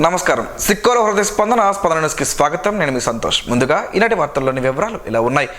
నమస్కారం. సిక్కోలో హృదయ స్పందన న్యూస్కి స్వాగతం. నేను మీ సంతోష్. ముందుగా ఈనాటి వార్తల్లోని వివరాలు ఇలా ఉన్నాయి.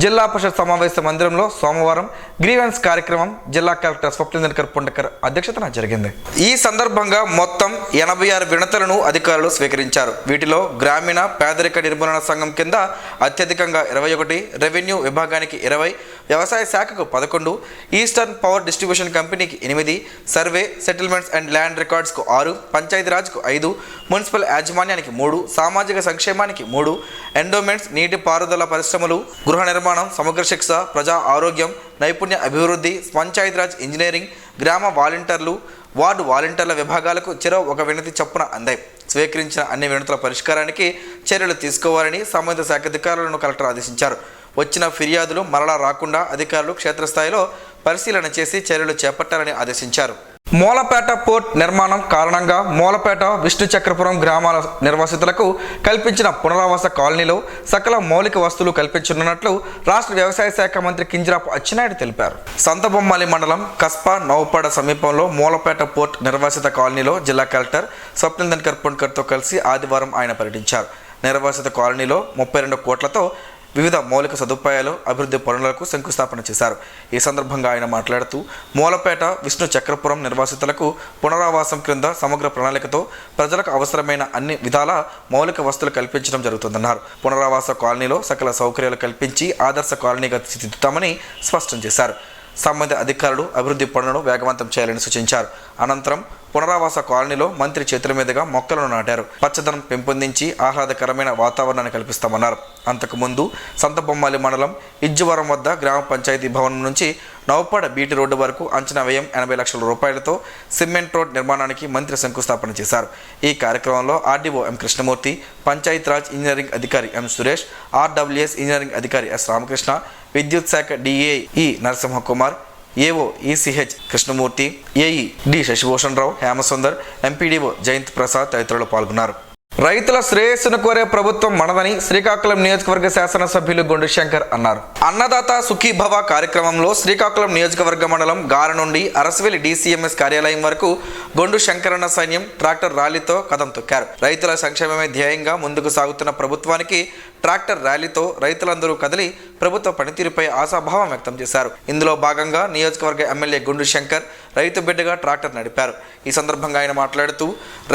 జిల్లా పరిషత్ సమావేశ మందిరంలో సోమవారం గ్రీవెన్స్ కార్యక్రమం జిల్లా కలెక్టర్ స్వప్నిందర్ పుండకర్ అధ్యక్షతన జరిగింది. ఈ సందర్భంగా మొత్తం 86 వినతులను అధికారులు స్వీకరించారు. వీటిలో గ్రామీణ పేదరిక నిర్మూలన సంఘం కింద అత్యధికంగా 21, రెవెన్యూ విభాగానికి 20, వ్యవసాయ శాఖకు 11, ఈస్టర్న్ పవర్ డిస్ట్రిబ్యూషన్ కంపెనీకి 8, సర్వే సెటిల్మెంట్స్ అండ్ ల్యాండ్ రికార్డ్స్కు 6, పంచాయతీరాజ్కు 5, మున్సిపల్ యాజమాన్యానికి 3, సామాజిక సంక్షేమానికి 3, ఎండోమెంట్స్, నీటి పారుదల పరిశ్రమలు, గృహ నిర్మాణం, సమగ్ర శిక్ష, ప్రజా ఆరోగ్యం, నైపుణ్య అభివృద్ధి, పంచాయతీరాజ్, ఇంజనీరింగ్, గ్రామ వాలంటీర్లు, వార్డు వాలంటీర్ల విభాగాలకు చెరో ఒక వినతి చొప్పున అందాయి. స్వీకరించిన అన్ని వినతుల పరిష్కారానికి చర్యలు తీసుకోవాలని సంబంధిత శాఖ అధికారులను కలెక్టర్ ఆదేశించారు. వచ్చిన ఫిర్యాదులు మరలా రాకుండా అధికారులు క్షేత్రస్థాయిలో పరిశీలన చేసి చర్యలు చేపట్టాలని ఆదేశించారు. మూలపేట పోర్ట్ నిర్మాణం కారణంగా మూలపేట, విష్ణుచక్రపురం గ్రామాల నిర్వాసితులకు కల్పించిన పునరావాస కాలనీలో సకల మౌలిక వస్తువులు కల్పించనున్నట్లు రాష్ట్ర వ్యవసాయ శాఖ మంత్రి కింజరాపు అచ్చెన్నాయుడు తెలిపారు. సంతబొమ్మాలి మండలం కస్పా నౌపాడ సమీపంలో మూలపేట పోర్ట్ నిర్వాసిత కాలనీలో జిల్లా కలెక్టర్ స్వప్నిందర్ పుండకర్తో కలిసి ఆదివారం ఆయన పర్యటించారు. నిర్వాసిత కాలనీలో 32 కోట్లతో వివిధ మౌలిక సదుపాయాలు, అభివృద్ధి పనులకు శంకుస్థాపన చేశారు. ఈ సందర్భంగా ఆయన మాట్లాడుతూ మూలపేట, విష్ణు చక్రపురం నిర్వాసితులకు పునరావాసం క్రింద సమగ్ర ప్రణాళికతో ప్రజలకు అవసరమైన అన్ని విధాల మౌలిక వస్తువులు కల్పించడం జరుగుతుందన్నారు. పునరావాస కాలనీలో సకల సౌకర్యాలు కల్పించి ఆదర్శ కాలనీగా తీర్చిదిద్దుతామని స్పష్టం చేశారు. సంబంధిత అధికారులు అభివృద్ధి పనులను వేగవంతం చేయాలని సూచించారు. అనంతరం పునరావాస కాలనీలో మంత్రి చేతుల మీదుగా మొక్కలను నాటారు. పచ్చదనం పెంపొందించి ఆహ్లాదకరమైన వాతావరణాన్ని కల్పిస్తామన్నారు. అంతకుముందు సంతబొమ్మాలి మండలం ఇజ్జవరం వద్ద గ్రామ పంచాయతీ భవనం నుంచి నౌపాడ బీటీ రోడ్డు వరకు అంచనా వ్యయం 80 లక్షల రూపాయలతో సిమెంట్ రోడ్ నిర్మాణానికి మంత్రి శంకుస్థాపన చేశారు. ఈ కార్యక్రమంలో RDO M Krishnamurthy, Panchayati Raj engineering అధికారి ఎం సురేష్, ఆర్డబ్ల్యూఎస్ ఇంజనీరింగ్ అధికారి ఎస్ రామకృష్ణ, విద్యుత్ శాఖ DAE Narasimhakumar, AO ECH Krishnamurthy, AE D Shashibhushan Rao, Hemasundar, MPDO Jayant Prasad తదితరులు పాల్గొన్నారు. రైతుల శ్రేయస్సును కోరే ప్రభుత్వం మనదని శ్రీకాకుళం నియోజకవర్గ శాసనసభ్యులు గొండు శంకర్ అన్నారు. అన్నదాత సుఖీభవ కార్యక్రమంలో శ్రీకాకుళం నియోజకవర్గ మండలం గార నుండి అరసవెల్లి డీసీఎంఎస్ కార్యాలయం వరకు గొండు శంకరన్న సైన్యం ట్రాక్టర్ ర్యాలీతో కదం తొక్కారు. రైతుల సంక్షేమమే ధ్యేయంగా ముందుకు సాగుతున్న ప్రభుత్వానికి ట్రాక్టర్ ర్యాలీతో రైతులందరూ కదిలి ప్రభుత్వ పనితీరుపై ఆశాభావం వ్యక్తం చేశారు. ఇందులో భాగంగా నియోజకవర్గ ఎమ్మెల్యే గుండు శంకర్ రైతు బిడ్డగా ట్రాక్టర్ నడిపారు. ఈ సందర్భంగా ఆయన మాట్లాడుతూ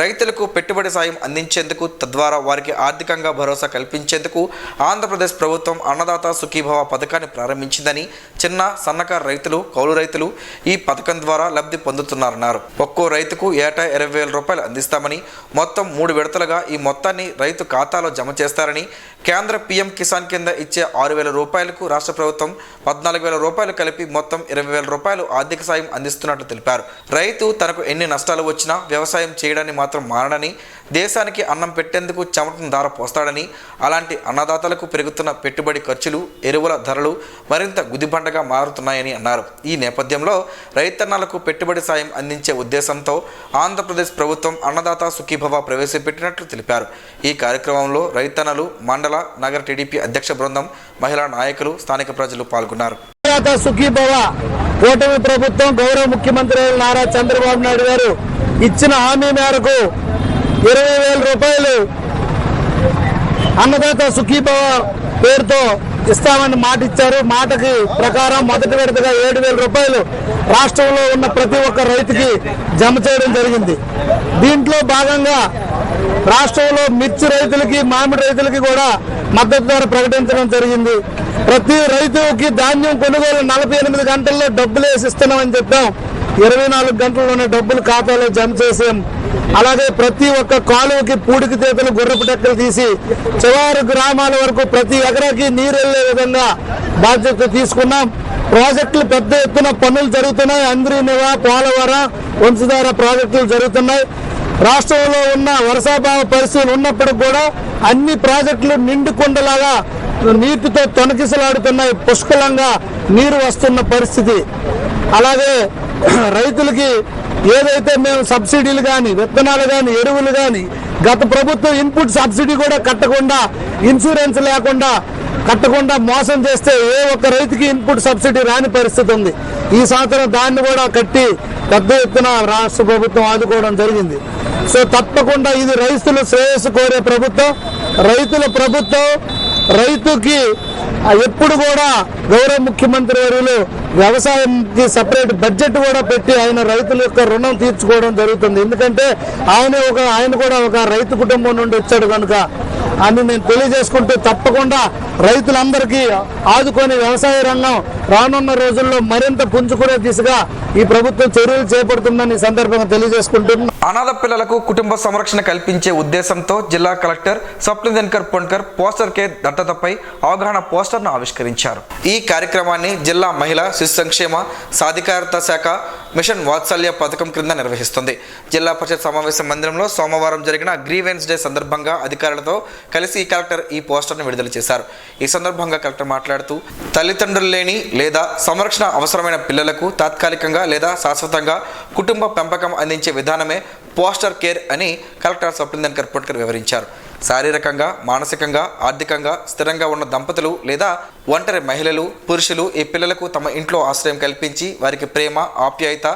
రైతులకు పెట్టుబడి సాయం అందించేందుకు, తద్వారా వారికి ఆర్థికంగా భరోసా కల్పించేందుకు ఆంధ్రప్రదేశ్ ప్రభుత్వం అన్నదాత సుఖీభవ పథకాన్ని ప్రారంభించిందని, చిన్న సన్నకారు రైతులు, కౌలు రైతులు ఈ పథకం ద్వారా లబ్ధి పొందుతున్నారన్నారు. ఒక్కో రైతుకు ఏటా 20,000 రూపాయలు అందిస్తామని, మొత్తం 3 విడతలుగా ఈ మొత్తాన్ని రైతు ఖాతాలో జమ చేస్తారని, కేంద్ర పీఎం కిసాన్ కింద ఇచ్చే 6,000 రూపాయలకు రాష్ట్ర ప్రభుత్వం 14,000 రూపాయలు కలిపి మొత్తం 20,000 రూపాయలు ఆర్థిక సాయం అందిస్తున్నట్లు తెలిపారు. రైతు తనకు ఎన్ని నష్టాలు వచ్చినా వ్యవసాయం చేయడాన్ని మాత్రం మానడని, దేశానికి అన్నం పెట్టేందుకు చెమటను ధార పోస్తాడని, అలాంటి అన్నదాతలకు పెరుగుతున్న పెట్టుబడి ఖర్చులు, ఎరువుల ధరలు మరింత గుదిబండగా మారుతున్నాయని అన్నారు. ఈ నేపథ్యంలో రైతన్నలకు పెట్టుబడి సాయం అందించే ఉద్దేశంతో ఆంధ్రప్రదేశ్ ప్రభుత్వం అన్నదాత సుఖీభవ ప్రవేశపెట్టినట్లు తెలిపారు. ఈ కార్యక్రమంలో రైతన్నలు, మండల, నగర టీడీపీ అధ్యక్ష బృందం, మహిళా నాయకులు, స్థానిక ప్రజలు పాల్గొన్నారు. సుఖీభవ కూటమి ప్రభుత్వం గౌరవ ముఖ్యమంత్రి నారా చంద్రబాబు నాయుడు గారు ఇచ్చిన హామీ మేరకు 20,000 రూపాయలు అన్నదాత సుఖీభవ పేరుతో ఇస్తామని మాట ఇచ్చారు. మాటకి ప్రకారం మొదటి విడతగా 7,000 రూపాయలు రాష్ట్రంలో ఉన్న ప్రతి ఒక్క రైతుకి జమ చేయడం జరిగింది. దీంట్లో భాగంగా రాష్ట్రంలో మిర్చి రైతులకి, మామిడి రైతులకి కూడా మద్దతు ధర ప్రకటించడం జరిగింది. ప్రతి రైతుకి ధాన్యం కొనుగోలు 48 గంటల్లో డబ్బులు వేసి ఇస్తున్నామని చెప్పాం. 24 గంటల్లోనే డబ్బులు ఖాతాలో జమ చేసాం. అలాగే ప్రతి ఒక్క కాలువకి పూడికి తీతలు, గుర్రపు టెక్కలు తీసి చివరి గ్రామాల వరకు ప్రతి ఎకరాకి నీరు వెళ్లే విధంగా బాధ్యత తీసుకున్నాం. ప్రాజెక్టులు పెద్ద ఎత్తున పనులు జరుగుతున్నాయి. అంద్రీనివా, పోలవరం, వంశధార ప్రాజెక్టులు జరుగుతున్నాయి. రాష్ట్రంలో ఉన్న వర్షాభావ పరిస్థితులు ఉన్నప్పుడు కూడా అన్ని ప్రాజెక్టులు నిండుకుండలాగా నీటితో తొణకిసలాడుతున్నాయి. పుష్కలంగా నీరు వస్తున్న పరిస్థితి. అలాగే రైతులకి ఏదైతే మేము సబ్సిడీలు కానీ, విత్తనాలు కానీ, ఎరువులు కానీ, గత ప్రభుత్వం ఇన్పుట్ సబ్సిడీ కూడా కట్టకుండా, ఇన్సూరెన్స్ లేకుండా కట్టకుండా మోసం చేస్తే ఏ ఒక్క రైతుకి ఇన్పుట్ సబ్సిడీ రాని పరిస్థితి ఉంది. ఈ సంవత్సరం దాన్ని కూడా కట్టి పెద్ద ఎత్తున రాష్ట్ర ప్రభుత్వం ఆదుకోవడం జరిగింది. సో తప్పకుండా ఇది రైతుల శ్రేయస్సు కోరే ప్రభుత్వం, రైతుల ప్రభుత్వం. రైతుకి ఎప్పుడు కూడా గౌరవ ముఖ్యమంత్రి వర్యులు వ్యవసాయానికి సపరేట్ బడ్జెట్ కూడా పెట్టి ఆయన రైతుల యొక్క రుణం తీర్చుకోవడం జరుగుతుంది. ఎందుకంటే ఆయన కూడా ఒక రైతు కుటుంబం నుండి వచ్చాడు కనుక అని నేను తెలియజేసుకుంటూ, తప్పకుండా రైతులందరికీ ఆదుకొని వ్యవసాయ రంగం రానున్న రోజుల్లో మరింత పుంజుకునే దిశగా ఈ ప్రభుత్వం చర్యలు చేపడుతుందని ఈ సందర్భంగా తెలియజేసుకుంటున్నాను. అనాథ పిల్లలకు కుటుంబ సంరక్షణ కల్పించే ఉద్దేశంతో జిల్లా collector Swapnil Dinakar Pondkar poster care దత్తతపై అవగాహన పోస్టర్ను ఆవిష్కరించారు. ఈ కార్యక్రమాన్ని జిల్లా మహిళా శిశు సంక్షేమ సాధికారత శాఖ మిషన్ వాత్సల్య పథకం క్రింద నిర్వహిస్తుంది. జిల్లా పరిషత్ సమావేశ మందిరంలో సోమవారం జరిగిన గ్రీవెన్స్ డే సందర్భంగా అధికారులతో కలిసి కలెక్టర్ ఈ పోస్టర్ను విడుదల చేశారు. ఈ సందర్భంగా కలెక్టర్ మాట్లాడుతూ, తల్లిదండ్రులు లేని లేదా సంరక్షణ అవసరమైన పిల్లలకు తాత్కాలికంగా లేదా శాశ్వతంగా కుటుంబ పెంపకం అందించే విధానమే పోస్టర్ కేర్ అని కలెక్టర్ స్వప్నిల్ దినకర్ పొండ్కర్ వివరించారు. శారీరకంగా, మానసికంగా, ఆర్థికంగా స్థిరంగా ఉన్న దంపతులు లేదా ఒంటరి మహిళలు, పురుషులు ఈ పిల్లలకు తమ ఇంట్లో ఆశ్రయం కల్పించి వారికి ప్రేమ, ఆప్యాయత,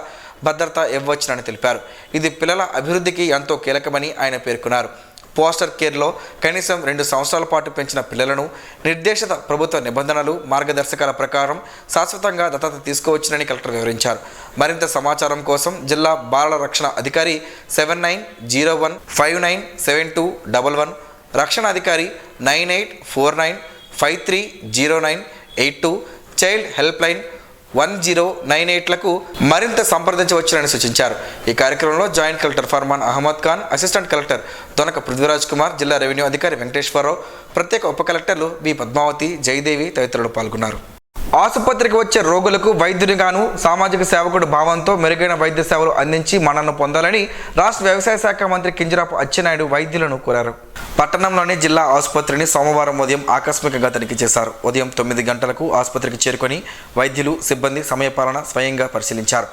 భద్రత ఇవ్వవచ్చునని తెలిపారు. ఇది పిల్లల అభివృద్ధికి ఎంతో కీలకమని ఆయన పేర్కొన్నారు. పోస్టర్ కేర్లో కనీసం 2 సంవత్సరాల పాటు పెంచిన పిల్లలను నిర్దేశిత ప్రభుత్వ నిబంధనలు, మార్గదర్శకాల ప్రకారం శాశ్వతంగా దత్తత తీసుకోవచ్చునని కలెక్టర్ వివరించారు. మరింత సమాచారం కోసం జిల్లా బాలల రక్షణ అధికారి 7901597211, రక్షణ అధికారి 9849530982, చైల్డ్ హెల్ప్ లైన్ 1098లకు మరింత సంప్రదించవచ్చునని సూచించారు. ఈ కార్యక్రమంలో joint collector Farman Ahmed Khan, assistant collector Donaka Prithviraj Kumar, జిల్లా రెవెన్యూ అధికారి వెంకటేశ్వరరావు, ప్రత్యేక ఉప కలెక్టర్లు బి పద్మావతి, జయదేవి తదితరులు పాల్గొన్నారు. ఆసుపత్రికి వచ్చే రోగులకు వైద్యునిగాను సామాజిక సేవకుడు భావంతో మెరుగైన వైద్య సేవలు అందించి మన్ననను పొందాలని రాష్ట్ర వ్యవసాయ శాఖ మంత్రి కింజరాపు అచ్చెన్నాయుడు వైద్యులను కోరారు. పట్టణంలోని జిల్లా ఆసుపత్రిని సోమవారం ఉదయం ఆకస్మికంగా తనిఖీ చేశారు. ఉదయం 9 గంటలకు ఆసుపత్రికి చేరుకొని వైద్యులు, సిబ్బంది సమయపాలన స్వయంగా పరిశీలించారు.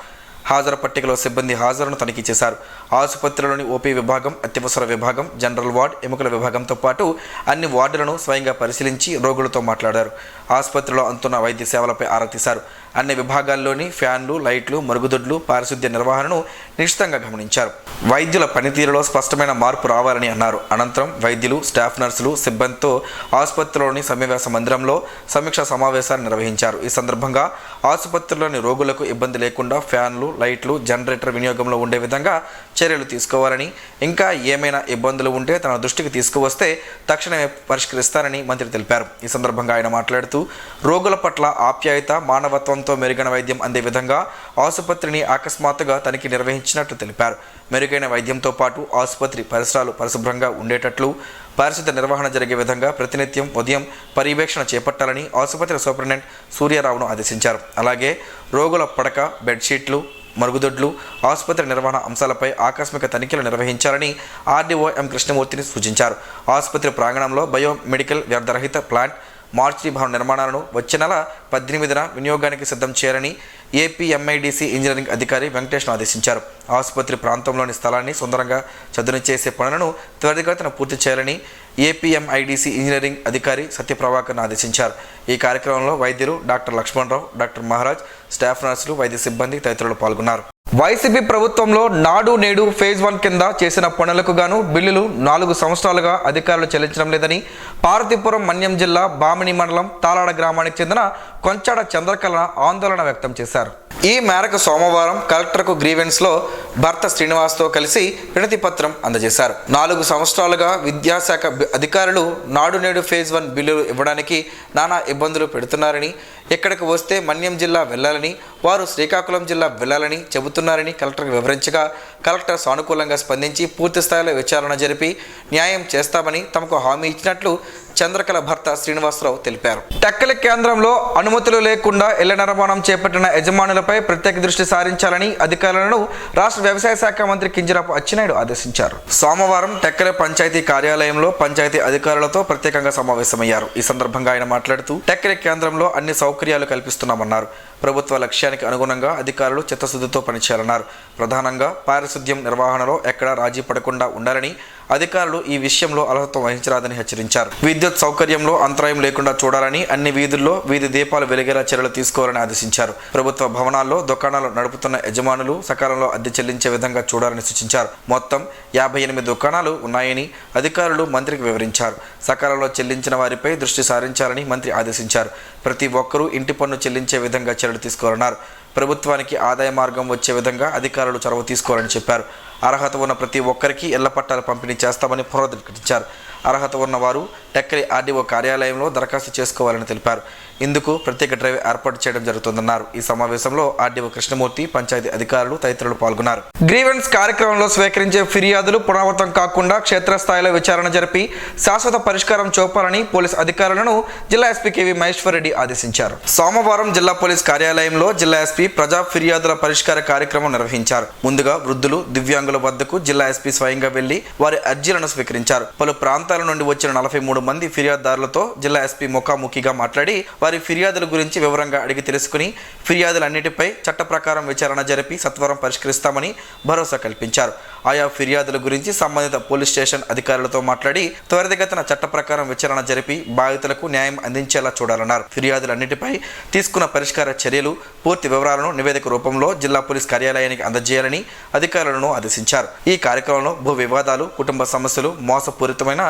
హాజరు పట్టికలో సిబ్బంది హాజరును తనిఖీ చేశారు. ఆసుపత్రిలోని ఓపీ విభాగం, అత్యవసర విభాగం, జనరల్ వార్డ్, ఎముకల విభాగంతో పాటు అన్ని వార్డులను స్వయంగా పరిశీలించి రోగులతో మాట్లాడారు. ఆసుపత్రిలో అందుతున్న వైద్య సేవలపై ఆరా తీశారు. అన్ని విభాగాల్లోని ఫ్యాన్లు, లైట్లు, మరుగుదొడ్లు, పారిశుద్ధ్య నిర్వహణను నిశ్చితంగా గమనించారు. వైద్యుల పనితీరులో స్పష్టమైన మార్పు రావాలని అన్నారు. అనంతరం వైద్యులు, స్టాఫ్ నర్సులు, సిబ్బందితో ఆసుపత్రిలోని సమావేశ మందిరంలో సమీక్షా సమావేశాన్ని నిర్వహించారు. ఈ సందర్భంగా ఆసుపత్రిలోని రోగులకు ఇబ్బంది లేకుండా ఫ్యాన్లు, లైట్లు, జనరేటర్ వినియోగంలో ఉండే విధంగా చర్యలు తీసుకోవాలని, ఇంకా ఏమైనా ఇబ్బందులు ఉంటే తన దృష్టికి తీసుకువస్తే తక్షణమే పరిష్కరిస్తారని మంత్రి తెలిపారు. ఈ సందర్భంగా ఆయన మాట్లాడుతూ, రోగుల పట్ల ఆప్యాయత, మానవత్వంతో మెరుగైన వైద్యం అందే విధంగా ఆసుపత్రిని అకస్మాత్తుగా తనిఖీ నిర్వహించినట్లు తెలిపారు. మెరుగైన వైద్యంతో పాటు ఆసుపత్రి పరిసరాలు పరిశుభ్రంగా ఉండేటట్లు, పారిశుద్ధ్య నిర్వహణ జరిగే విధంగా ప్రతినిత్యం ఉదయం పర్యవేక్షణ చేపట్టాలని ఆసుపత్రి సూపరింటెండెంట్ సూర్యారావును ఆదేశించారు. అలాగే రోగుల పడక, బెడ్షీట్లు, మరుగుదొడ్లు, ఆసుపత్రి నిర్వహణ అంశాలపై ఆకస్మిక తనిఖీలు నిర్వహించాలని ఆర్డీఓ ఎం కృష్ణమూర్తిని సూచించారు. ఆసుపత్రి ప్రాంగణంలో బయోమెడికల్ వ్యర్థరహిత ప్లాంట్, మార్చి భవన నిర్మాణాలను వచ్చే నెల 18న వినియోగానికి సిద్ధం చేయాలని ఏపీఎంఐడిసి ఇంజనీరింగ్ అధికారి వెంకటేష్ను ఆదేశించారు. ఆసుపత్రి ప్రాంతంలోని స్థలాన్ని సుందరంగా చదును చేసే పనులను త్వరితగతిన పూర్తి చేయాలని ఏపీఎంఐడిసి ఇంజనీరింగ్ అధికారి సత్యప్రభాకర్ను ఆదేశించారు. ఈ కార్యక్రమంలో వైద్యులు doctor Lakshmanarao, doctor Maharaj, staff నర్సులు, వైద్య సిబ్బంది తదితరులు పాల్గొన్నారు. వైసీపీ ప్రభుత్వంలో నాడు నేడు ఫేజ్ 1 కింద చేసిన పనులకు గాను బిల్లులు 4 సంవత్సరాలుగా అధికారులు చెల్లించడం లేదని పార్వతీపురం మన్యం జిల్లా బామిని మండలం తాలాడ గ్రామానికి చెందిన కొంచాడ చంద్రకళ ఆందోళన వ్యక్తం చేశారు. ఈ మేరకు సోమవారం కలెక్టర్కు గ్రీవెన్స్లో భర్త శ్రీనివాస్తో కలిసి వినతి పత్రం అందజేశారు. 4 సంవత్సరాలుగా విద్యాశాఖ అధికారులు నాడు నేడు ఫేజ్ 1 బిల్లులు ఇవ్వడానికి నానా ఇబ్బందులు పెడుతున్నారని, ఇక్కడికి వస్తే మన్యం జిల్లా వెళ్లాలని, వారు శ్రీకాకుళం జిల్లా వెళ్లాలని చెబుతున్నారని కలెక్టర్కు వివరించగా కలెక్టర్ సానుకూలంగా స్పందించి పూర్తి స్థాయిలో విచారణ జరిపి న్యాయం చేస్తామని తమకు హామీ ఇచ్చినట్లు చంద్రకళ భర్త శ్రీనివాసరావు తెలిపారు. టెక్కలి కేంద్రంలో అనుమతులు లేకుండా ఇళ్ల నిర్మాణం చేపట్టిన యజమానులపై ప్రత్యేక దృష్టి సారించాలని అధికారులను రాష్ట్ర వ్యవసాయ శాఖ మంత్రి కింజరాపు అచ్చెన్నాయుడు ఆదేశించారు. సోమవారం టెక్కలి పంచాయతీ కార్యాలయంలో పంచాయతీ అధికారులతో ప్రత్యేకంగా సమావేశమయ్యారు. ఈ సందర్భంగా ఆయన మాట్లాడుతూ, టెక్కలి కేంద్రంలో అన్ని సౌకర్యాలు కల్పిస్తున్నామన్నారు. ప్రభుత్వ లక్ష్యానికి అనుగుణంగా అధికారులు చిత్తశుద్ధితో పనిచేయాలన్నారు. ప్రధానంగా పారిశుద్ధ్యం నిర్వహణలో ఎక్కడా రాజీ పడకుండా ఉండాలని అధికారులు ఈ విషయంలో అలసత్వం వహించరాదని హెచ్చరించారు. విద్యుత్ సౌకర్యంలో అంతరాయం లేకుండా చూడాలని, అన్ని వీధుల్లో వీధి దీపాలు వెలిగేలా చర్యలు తీసుకోవాలని ఆదేశించారు. ప్రభుత్వ భవనాల్లో దుకాణాలు నడుపుతున్న యజమానులు సకాలంలో అద్దె చెల్లించే విధంగా చూడాలని సూచించారు. మొత్తం 58 దుకాణాలు ఉన్నాయని అధికారులు మంత్రికి వివరించారు. సకాలంలో చెల్లించిన వారిపై దృష్టి సారించాలని మంత్రి ఆదేశించారు. ప్రతి ఒక్కరూ ఇంటి పన్ను చెల్లించే విధంగా చర్యలు తీసుకోవాలన్నారు. ప్రభుత్వానికి ఆదాయ మార్గం వచ్చే విధంగా అధికారులు చొరవ తీసుకోవాలని చెప్పారు. అర్హత ఉన్న ప్రతి ఒక్కరికి ఇళ్ల పట్టాలు పంపిణీ చేస్తామని పునరుద్ఘాటించారు. అర్హత ఉన్నవారు టెక్కలి ఆర్డీఓ కార్యాలయంలో దరఖాస్తు చేసుకోవాలని తెలిపారు. ఇందుకు ప్రత్యేక డ్రైవ్ ఏర్పాటు చేయడం జరుగుతుందన్నారు. ఈ సమావేశంలో ఆర్డీఓ కృష్ణమూర్తి, పంచాయతీ అధికారులు తదితరులు పాల్గొన్నారు. గ్రీవెన్స్ కార్యక్రమంలో స్వీకరించే ఫిర్యాదులు పునరావృతం కాకుండా క్షేత్రస్థాయిలో విచారణ జరిపి శాశ్వత పరిష్కారం చూపాలని పోలీస్ అధికారులను జిల్లా ఎస్పీ కేవి మహేశ్వర్ రెడ్డి ఆదేశించారు. సోమవారం జిల్లా పోలీస్ కార్యాలయంలో జిల్లా ఎస్పీ ప్రజా ఫిర్యాదుల పరిష్కార కార్యక్రమం నిర్వహించారు. ముందుగా వృద్ధులు, దివ్యాంగుల వద్దకు జిల్లా ఎస్పీ స్వయంగా వెళ్లి వారి అర్జీలను స్వీకరించారు. పలు ప్రాంతాల నుండి వచ్చిన 43 మంది ఫిర్యాదుదారులతో జిల్లా ఎస్పీ ముఖాముఖిగా మాట్లాడి వారి ఫిర్యాదుల గురించి వివరంగా అడిగి తెలుసుకుని ఫిర్యాదులన్నిటిపై చట్ట ప్రకారం విచారణ జరిపి సత్వరం పరిష్కరిస్తామని భరోసా కల్పించారు. ఆయా ఫిర్యాదుల గురించి సంబంధిత పోలీస్ స్టేషన్ అధికారులతో మాట్లాడి త్వరితగతిన చట్ట ప్రకారం విచారణ జరిపి బాధితులకు న్యాయం అందించేలా చూడాలన్నారు. ఫిర్యాదులన్నిటిపై తీసుకున్న పరిష్కార చర్యలు పూర్తి వివరాలను నివేదిక రూపంలో జిల్లా పోలీస్ కార్యాలయానికి అందజేయాలని అధికారులను ఆదేశించారు. ఈ కార్యక్రమంలో భూ వివాదాలు, కుటుంబ సమస్యలు, మోసపూరితమైన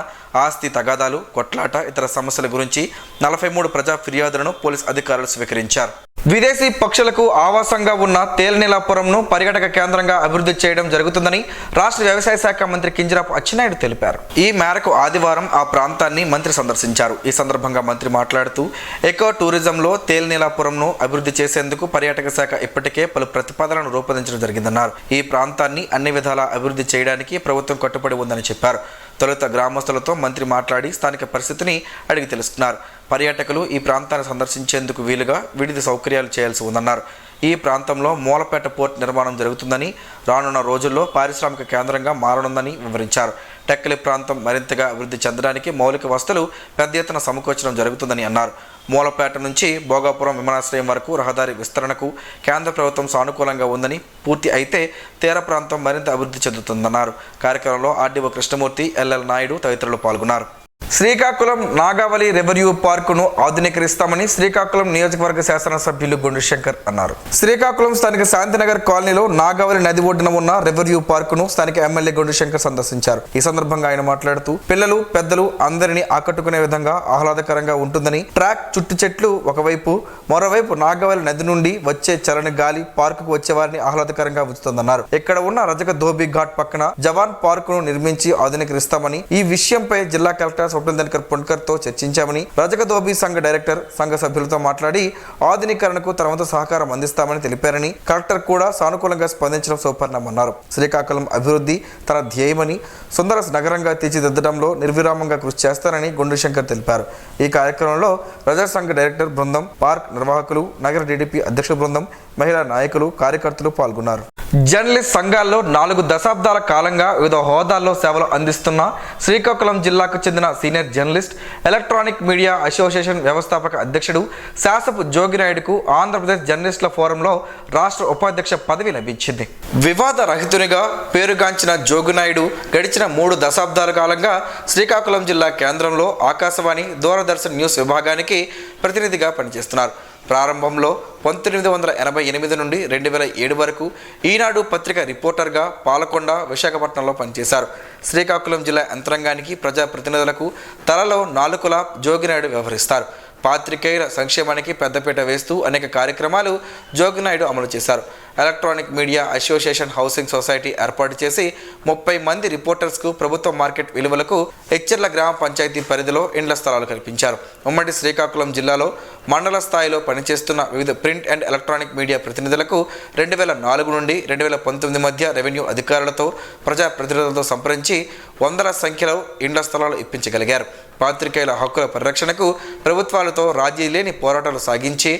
ఆస్తి తగాదాలు, కొట్లాట, ఇతర సమస్యల గురించి 43 ప్రజా ఫిర్యాదులను పోలీస్ అధికారులు స్వీకరించారు. విదేశీ పక్షులకు ఆవాసంగా ఉన్న తేలినీలాపురంను పర్యాటక కేంద్రంగా అభివృద్ధి చేయడం జరుగుతుందని రాష్ట్ర వ్యవసాయ శాఖ మంత్రి కింజరాపు అచ్చెన్నాయుడు తెలిపారు. ఈ మేరకు ఆదివారం ఆ ప్రాంతాన్ని మంత్రి సందర్శించారు. ఈ సందర్భంగా మంత్రి మాట్లాడుతూ ఎకో టూరిజంలో తేలినీలాపురంను అభివృద్ధి చేసేందుకు పర్యాటక శాఖ ఇప్పటికే పలు ప్రతిపాదనలు రూపొందించడం జరిగిందన్నారు. ఈ ప్రాంతాన్ని అన్ని విధాలా అభివృద్ధి చేయడానికి ప్రభుత్వం కట్టుబడి ఉందని చెప్పారు. తొలుత గ్రామస్తులతో మంత్రి మాట్లాడి స్థానిక పరిస్థితిని అడిగి తెలుసుకున్నారు. పర్యాటకులు ఈ ప్రాంతాన్ని సందర్శించేందుకు వీలుగా వివిధ సౌకర్యాలు చేయాల్సి ఉందన్నారు. ఈ ప్రాంతంలో మూలపేట పోర్ట్ నిర్మాణం జరుగుతుందని, రానున్న రోజుల్లో పారిశ్రామిక కేంద్రంగా మారనుందని వివరించారు. టెక్కలి ప్రాంతం మరింతగా అభివృద్ధి చెందడానికి మౌలిక వసతులు పెద్ద ఎత్తున సమకూర్చడం జరుగుతుందని అన్నారు. మూలపేట నుంచి భోగాపురం విమానాశ్రయం వరకు రహదారి విస్తరణకు కేంద్ర ప్రభుత్వం సానుకూలంగా ఉందని, పూర్తి అయితే తీర ప్రాంతం మరింత అభివృద్ధి చెందుతుందన్నారు. కార్యక్రమంలో ఆర్డీఓ కృష్ణమూర్తి, ఎల్ఎల్ నాయుడు తదితరులు పాల్గొన్నారు. శ్రీకాకుళం నాగావళి రెవెన్యూ పార్కును ఆధునీకరిస్తామని శ్రీకాకుళం నియోజకవర్గ శాసనసభ్యులు గుండుశంకర్ అన్నారు. శ్రీకాకుళం స్థానిక శాంతినగర్ కాలనీలో నాగావళి నది ఒడ్డున ఉన్న రెవెన్యూ పార్కును స్థానిక ఎమ్మెల్యే గుండుశంకర్ సందర్శించారు. ఈ సందర్భంగా ఆయన మాట్లాడుతూ పిల్లలు, పెద్దలు అందరినీ ఆకట్టుకునే విధంగా ఆహ్లాదకరంగా ఉంటుందని, ట్రాక్ చుట్టు చెట్లు ఒకవైపు, మరోవైపు నాగావళి నది నుండి వచ్చే చలని గాలి పార్కుకు వచ్చే వారిని ఆహ్లాదకరంగా ఉంచుతుందన్నారు. ఇక్కడ ఉన్న రజక ధోబీ ఘాట్ పక్కన జవాన్ పార్కును నిర్మించి ఆధునీకరిస్తామని, ఈ విషయంపై జిల్లా కలెక్టర్ స్వప్నిల్ దినకర్ పుణ్కర్ తో చర్చించామని, రజక ధోబీ సంఘ డైరెక్టర్, సంఘ సభ్యులతో మాట్లాడి ఆధునీకరణకు తమ వంతు సహకారం అందిస్తామని తెలిపారని, కలెక్టర్ కూడా సానుకూలంగా స్పందించడం సూపర్ణమన్నారు. శ్రీకాకుళం అభివృద్ధి తన ధ్యేయమని, సుందర నగరంగా తీర్చిదిద్దడంలో నిర్విరామంగా కృషి చేస్తారని గుండుశంకర్ తెలిపారు. ఈ కార్యక్రమంలో రజక సంఘ డైరెక్టర్ బృందం, పార్క్ నిర్వాహకులు, నగర టీడీపీ అధ్యక్ష బృందం, మహిళా నాయకులు, కార్యకర్తలు పాల్గొన్నారు. జర్నలిస్ట్ సంఘాల్లో 4 దశాబ్దాల కాలంగా వివిధ హోదాల్లో సేవలు అందిస్తున్న శ్రీకాకుళం జిల్లాకు చెందిన senior journalist, electronic media association వ్యవస్థాపక అధ్యక్షుడు శాసపు జోగినాయుడుకు ఆంధ్రప్రదేశ్ జర్నలిస్టుల ఫోరంలో రాష్ట్ర ఉపాధ్యక్ష పదవి లభించింది. వివాద రహితునిగా పేరుగాంచిన జోగినాయుడు గడిచిన 3 దశాబ్దాల కాలంగా శ్రీకాకుళం జిల్లా కేంద్రంలో ఆకాశవాణి, దూరదర్శన్ న్యూస్ విభాగానికి ప్రతినిధిగా పనిచేస్తున్నారు. ప్రారంభంలో 1988 నుండి 2007 వరకు ఈనాడు పత్రిక రిపోర్టర్గా పాలకొండ, విశాఖపట్నంలో పనిచేశారు. శ్రీకాకుళం జిల్లా యంత్రాంగానికి, ప్రజాప్రతినిధులకు తలలో నాలుకలా జోగినాయుడు వ్యవహరిస్తారు. పాత్రికేయుల సంక్షేమానికి పెద్దపీట వేస్తూ అనేక కార్యక్రమాలు జోగినాయుడు అమలు చేశారు. Electronic media association housing society ఏర్పాటు చేసి 30 మంది రిపోర్టర్స్కు ప్రభుత్వ మార్కెట్ విలువలకు ఎచ్చెర్ల గ్రామ పంచాయతీ పరిధిలో ఇండ్ల స్థలాలు కల్పించారు. ఉమ్మడి శ్రీకాకుళం జిల్లాలో మండల స్థాయిలో పనిచేస్తున్న వివిధ ప్రింట్ అండ్ ఎలక్ట్రానిక్ మీడియా ప్రతినిధులకు 2004 నుండి 2019 మధ్య రెవెన్యూ అధికారులతో, ప్రజాప్రతినిధులతో సంప్రదించి వందల సంఖ్యలో ఇండ్ల స్థలాలు ఇప్పించగలిగారు. పాత్రికేయుల హక్కుల పరిరక్షణకు ప్రభుత్వాలతో రాజీ లేని పోరాటాలు సాగించి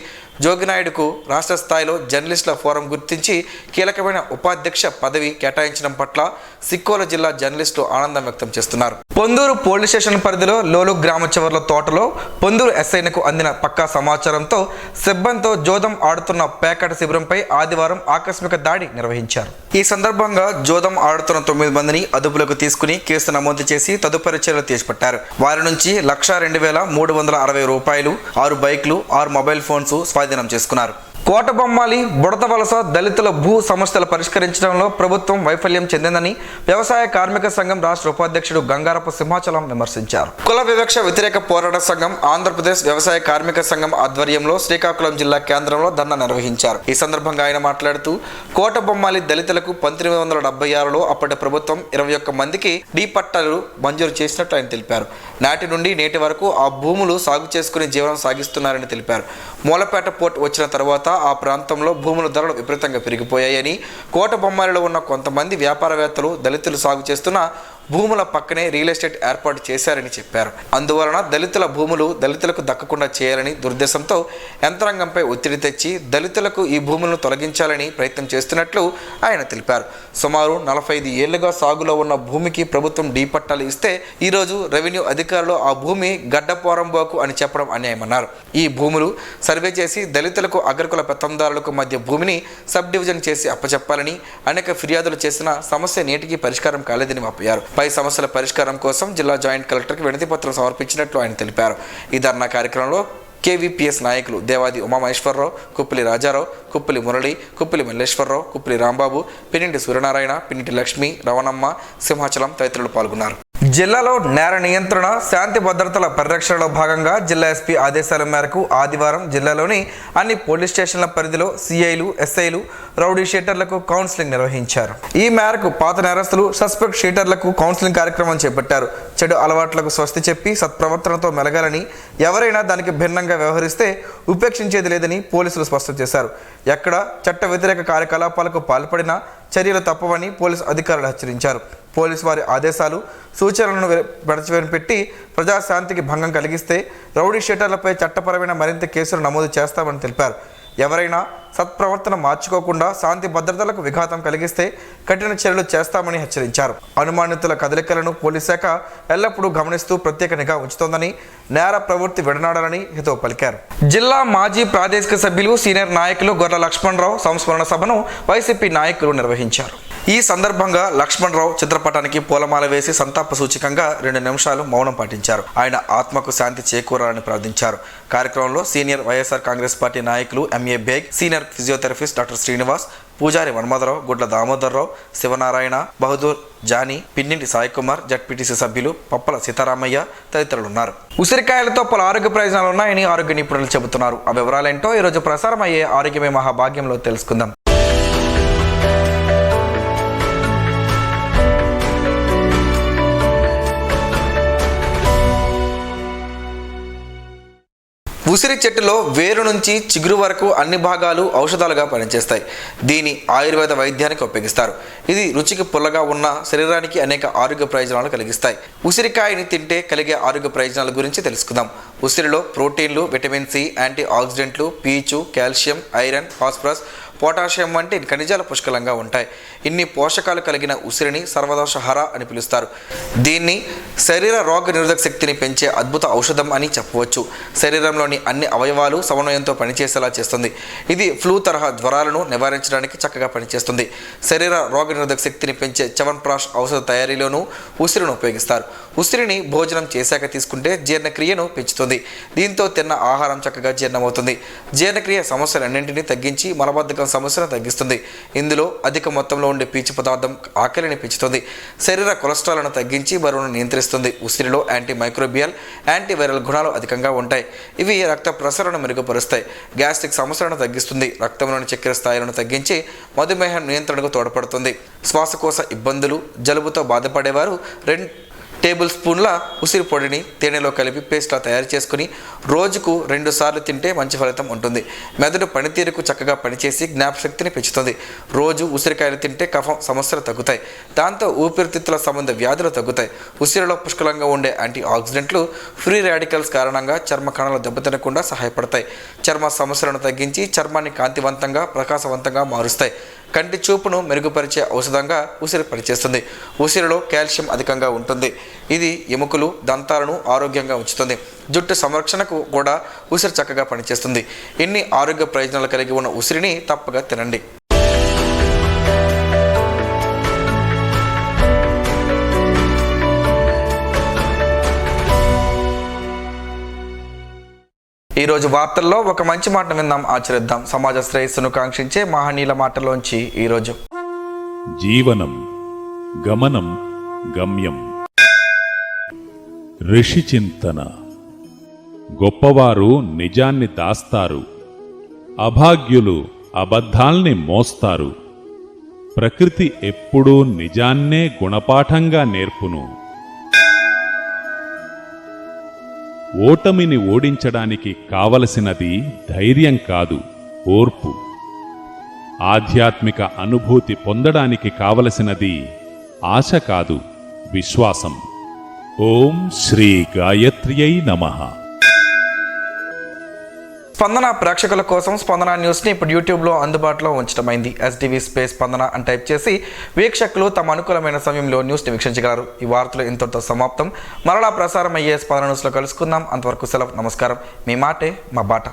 జోగినాయుడుకు రాష్ట్ర స్థాయిలో జర్నలిస్టుల ఫోరం గుర్తించి కీలకమైన ఉపాధ్యక్ష పదవి కేటాయించడం పట్ల సిక్కోల జిల్లా జర్నలిస్టులు ఆనందం వ్యక్తం చేస్తున్నారు. పొందూరు పోలీస్ స్టేషన్ పరిధిలో లోలు గ్రామ చివర్ల తోటలో పొందూరు ఎస్ఐనకు అందిన పక్కా సమాచారంతో సిబ్బందితో జోదం ఆడుతున్న పేకాట శిబిరంపై ఆదివారం ఆకస్మిక దాడి నిర్వహించారు. ఈ సందర్భంగా జోదం ఆడుతున్న 9 మందిని అదుపులోకి తీసుకుని కేసు నమోదు చేసి తదుపరి చర్యలు చేపట్టారు. వారి నుంచి 1,02,360 రూపాయలు, 6 బైక్లు, 6 మొబైల్ ఫోన్స్ స్వాధీనం చేసుకున్నారు. కోటబొమ్మాలి బుడత వలస దళితుల భూ సమస్యలు పరిష్కరించడంలో ప్రభుత్వం వైఫల్యం చెందిందని వ్యవసాయ కార్మిక సంఘం రాష్ట్ర ఉపాధ్యక్షుడు గంగారపు సింహాచలం విమర్శించారు. కుల వివక్ష వ్యతిరేక పోరాట సంఘం ఆంధ్రప్రదేశ్ వ్యవసాయ కార్మిక సంఘం ఆధ్వర్యంలో శ్రీకాకుళం జిల్లా కేంద్రంలో ధర్నా నిర్వహించారు. ఈ సందర్భంగా ఆయన మాట్లాడుతూ కోటబొమ్మాలి దళితులకు 1976లో అప్పటి ప్రభుత్వం 21 మందికి డి పట్టాలు మంజూరు చేసినట్లు ఆయన తెలిపారు. నాటి నుండి నేటి వరకు ఆ భూములు సాగు చేసుకుని జీవనం సాగిస్తున్నారని తెలిపారు. మూలపేట పోర్ట్ వచ్చిన తర్వాత ఆ ప్రాంతంలో భూముల ధరలు విపరీతంగా పెరిగిపోయాయని, కోటబొమ్మాలిలో ఉన్న కొంతమంది వ్యాపారవేత్తలు దళితులు సాగు చేస్తున్న భూముల పక్కనే రియల్ ఎస్టేట్ ఏర్పాటు చేశారని చెప్పారు. అందువలన దళితుల భూములు దళితులకు దక్కకుండా చేయాలని దుర్దేశంతో యంత్రాంగంపై ఒత్తిడి తెచ్చి దళితులకు ఈ భూములను తొలగించాలని ప్రయత్నం చేస్తున్నట్లు ఆయన తెలిపారు. సుమారు 45 ఏళ్లుగా సాగులో ఉన్న భూమికి ప్రభుత్వం డీ పట్టాలు ఇస్తే ఈరోజు రెవెన్యూ అధికారులు ఆ భూమి గడ్డపోరంబోకు అని చెప్పడం అన్యాయమన్నారు. ఈ భూములు సర్వే చేసి దళితులకు అగ్రకుల పెత్తందారులకు మధ్య భూమిని సబ్ డివిజన్ చేసి అప్పచెప్పాలని అనేక ఫిర్యాదులు చేసిన సమస్య నేటికి పరిష్కారం కాలేదని వాపోయారు. పై సమస్యల పరిష్కారం కోసం జిల్లా జాయింట్ కలెక్టర్కి వినతి పత్రం సమర్పించినట్లు ఆయన తెలిపారు. ఈ ధర్నా కార్యక్రమంలో కేవీపీఎస్ నాయకులు దేవాది ఉమామహేశ్వరరావు, కుప్పిలి రాజారావు, కుప్పిలి మురళి, కుప్పిలి మల్లేశ్వరరావు, కుప్పిలి రాంబాబు, పిన్నింటి సూర్యనారాయణ, పిన్నింటి లక్ష్మి, రవణమ్మ, సింహాచలం తదితరులు పాల్గొన్నారు. జిల్లాలో నేర నియంత్రణ, శాంతి భద్రతల పరిరక్షణలో భాగంగా జిల్లా ఎస్పీ ఆదేశాల మేరకు ఆదివారం జిల్లాలోని అన్ని పోలీస్ స్టేషన్ల పరిధిలో సిఐలు, ఎస్ఐలు, రౌడీ షీటర్లకు కౌన్సిలింగ్ నిర్వహించారు. ఈ మేరకు పాత నేరస్తులు, సస్పెక్ట్ షీటర్లకు కౌన్సిలింగ్ కార్యక్రమం చేపట్టారు. చెడు అలవాట్లకు స్వస్తి చెప్పి సత్ప్రవర్తనతో మెలగాలని, ఎవరైనా దానికి భిన్నంగా వ్యవహరిస్తే ఉపేక్షించేది లేదని పోలీసులు స్పష్టం చేశారు. ఎక్కడ చట్ట వ్యతిరేక కార్యకలాపాలకు పాల్పడినా చర్యలు తప్పవని పోలీసు అధికారులు హెచ్చరించారు. పోలీసు వారి ఆదేశాలు, సూచనలను పెట్టి ప్రజాశాంతికి భంగం కలిగిస్తే రౌడీ షీటర్లపై చట్టపరమైన మరింత కేసులు నమోదు చేస్తామని తెలిపారు. ఎవరైనా సత్ప్రవర్తన మార్చుకోకుండా శాంతి భద్రతలకు విఘాతం కలిగిస్తే కఠిన చర్యలు చేస్తామని హెచ్చరించారు. అనుమానితుల కదలికలను పోలీస్ శాఖ ఎల్లప్పుడూ గమనిస్తూ ప్రత్యేక నిఘా ఉంచుతోందని, నేర ప్రవృత్తి విడనాడాలని హితవు పలికారు. జిల్లా మాజీ ప్రాదేశిక సభ్యులు, సీనియర్ నాయకులు గొర్రె లక్ష్మణరావు సంస్మరణ సభను వైసీపీ నాయకులు నిర్వహించారు. ఈ సందర్భంగా లక్ష్మణరావు చిత్రపటానికి పూలమాల వేసి సంతాప సూచికంగా 2 నిమిషాలు మౌనం పాటించారు. ఆయన ఆత్మకు శాంతి చేకూరాలని ప్రార్థించారు. కార్యక్రమంలో సీనియర్ వైఎస్ఆర్ కాంగ్రెస్ పార్టీ నాయకులు MA Baig, senior physiotherapist doctor Srinivas, పూజారి మన్మధరావు, గుడ్ల దామోదర్రావు, శివనారాయణ, బహదూర్, జానీ, పిన్నింటి సాయి కుమార్, జడ్పీటీసీ సభ్యులు పప్పల సీతారామయ్య తదితరులున్నారు. ఉసిరికాయలతో పలు ఆరోగ్య ప్రయోజనాలు ఉన్నాయని ఆరోగ్య నిపుణులు చెబుతున్నారు. ఆ వివరాలేంటో ఈరోజు ప్రసారం అయ్యే ఆరోగ్యమే మహాభాగ్యంలో తెలుసుకుందాం. ఉసిరి చెట్టులో వేరు నుంచి చిగురు వరకు అన్ని భాగాలు ఔషధాలుగా పనిచేస్తాయి. దీని ఆయుర్వేద వైద్యానికి ఉపయోగిస్తారు. ఇది రుచికి పుల్లగా ఉన్న శరీరానికి అనేక ఆరోగ్య ప్రయోజనాలు కలిగిస్తాయి. ఉసిరికాయని తింటే కలిగే ఆరోగ్య ప్రయోజనాల గురించి తెలుసుకుందాం. ఉసిరిలో ప్రోటీన్లు, విటమిన్ సి, యాంటీ ఆక్సిడెంట్లు, పీచు, కాల్షియం, ఐరన్, ఫాస్ఫరస్, పొటాషియం వంటి ఖనిజాలు పుష్కలంగా ఉంటాయి. ఇన్ని పోషకాలు కలిగిన ఉసిరిని సర్వదోషహర అని పిలుస్తారు. దీన్ని శరీర రోగ నిరోధక శక్తిని పెంచే అద్భుత ఔషధం అని చెప్పవచ్చు. శరీరంలోని అన్ని అవయవాలు సమన్వయంతో పనిచేసేలా చేస్తుంది. ఇది ఫ్లూ తరహా జ్వరాలను నివారించడానికి చక్కగా పనిచేస్తుంది. శరీర రోగ నిరోధక శక్తిని పెంచే చ్యవన్ప్రాష్ ఔషధ తయారీలోనూ ఉసిరిని ఉపయోగిస్తారు. ఉసిరిని భోజనం చేశాక తీసుకుంటే జీర్ణక్రియను పెంచుతుంది. దీంతో తిన్న ఆహారం చక్కగా జీర్ణమవుతుంది. జీర్ణక్రియ సమస్యలన్నింటినీ తగ్గించి మలబద్ధకం సమస్యను తగ్గిస్తుంది. ఇందులో అధిక మొత్తంలో ఉండే పీచు పదార్థం ఆకలిని పెంచుతుంది. శరీర కొలెస్ట్రాల్ను తగ్గించి బరువును నియంత్రిస్తుంది. ఉసిరిలో యాంటీ మైక్రోబియల్, యాంటీ వైరల్ గుణాలు అధికంగా ఉంటాయి. ఇవి రక్త ప్రసరణ మెరుగుపరుస్తాయి. గ్యాస్ట్రిక్ సమస్యలను తగ్గిస్తుంది. రక్తంలోని చక్కెర స్థాయిలను తగ్గించి మధుమేహ నియంత్రణకు తోడ్పడుతుంది. శ్వాసకోశ ఇబ్బందులు, జలుబుతో బాధపడేవారు 2 టేబుల్ స్పూన్ల ఉసిరి పొడిని తేనెలో కలిపి పేస్ట్లా తయారు చేసుకుని రోజుకు 2 సార్లు తింటే మంచి ఫలితం ఉంటుంది. మెదడు పనితీరుకు చక్కగా పనిచేసి జ్ఞాపశక్తిని పెంచుతుంది. రోజు ఉసిరికాయలు తింటే కఫం సమస్యలు తగ్గుతాయి. దాంతో ఊపిరితిత్తుల సంబంధ వ్యాధులు తగ్గుతాయి. ఉసిరిలో పుష్కలంగా ఉండే యాంటీ ఆక్సిడెంట్లు ఫ్రీ రాడికల్స్ కారణంగా చర్మ కణాలు దెబ్బతినకుండా సహాయపడతాయి. చర్మ సమస్యలను తగ్గించి చర్మాన్ని కాంతివంతంగా, ప్రకాశవంతంగా మారుస్తాయి. కంటి చూపును మెరుగుపరిచే ఔషధంగా ఉసిరి పనిచేస్తుంది. ఉసిరిలో కాల్షియం అధికంగా ఉంటుంది. ఇది ఎముకలు, దంతాలను ఆరోగ్యంగా ఉంచుతుంది. జుట్టు సంరక్షణకు కూడా ఉసిరి చక్కగా పనిచేస్తుంది. ఇన్ని ఆరోగ్య ప్రయోజనాలు కలిగి ఉన్న ఉసిరిని తప్పగా తినండి. ఈరోజు వార్తల్లో ఒక మంచి మాట విందాం, ఆచరిద్దాం. సమాజ శ్రేయస్సును కాంక్షించే మహనీయుల మాటలోంచి ఈరోజు. జీవనం గమనం గమ్యం. ఋషి చింతన. గొప్పవారు నిజాన్ని దాస్తారు, అభాగ్యులు అబద్ధాల్ని మోస్తారు. ప్రకృతి ఎప్పుడూ నిజాన్నే గుణపాఠంగా నేర్పును. ఓటమిని ఓడించడానికి కావలసినది ధైర్యం కాదు, ఓర్పు. ఆధ్యాత్మిక అనుభూతి పొందడానికి కావలసినది ఆశ కాదు, విశ్వాసం. ఓం శ్రీ గాయత్ర్యై నమః. స్పందన ప్రేక్షకుల కోసం స్పందన న్యూస్ని ఇప్పుడు యూట్యూబ్లో అందుబాటులో ఉంచడమైంది. SDV స్పేస్ స్పందన అని టైప్ చేసి వీక్షకులు తమ అనుకూలమైన సమయంలో న్యూస్ని వీక్షించగలరు. ఈ వార్తలు ఇంతటితో సమాప్తం. మరలా ప్రసారం అయ్యే స్పందన న్యూస్లో కలుసుకుందాం. అంతవరకు సెలవు. నమస్కారం. మీ మాటే మా బాట.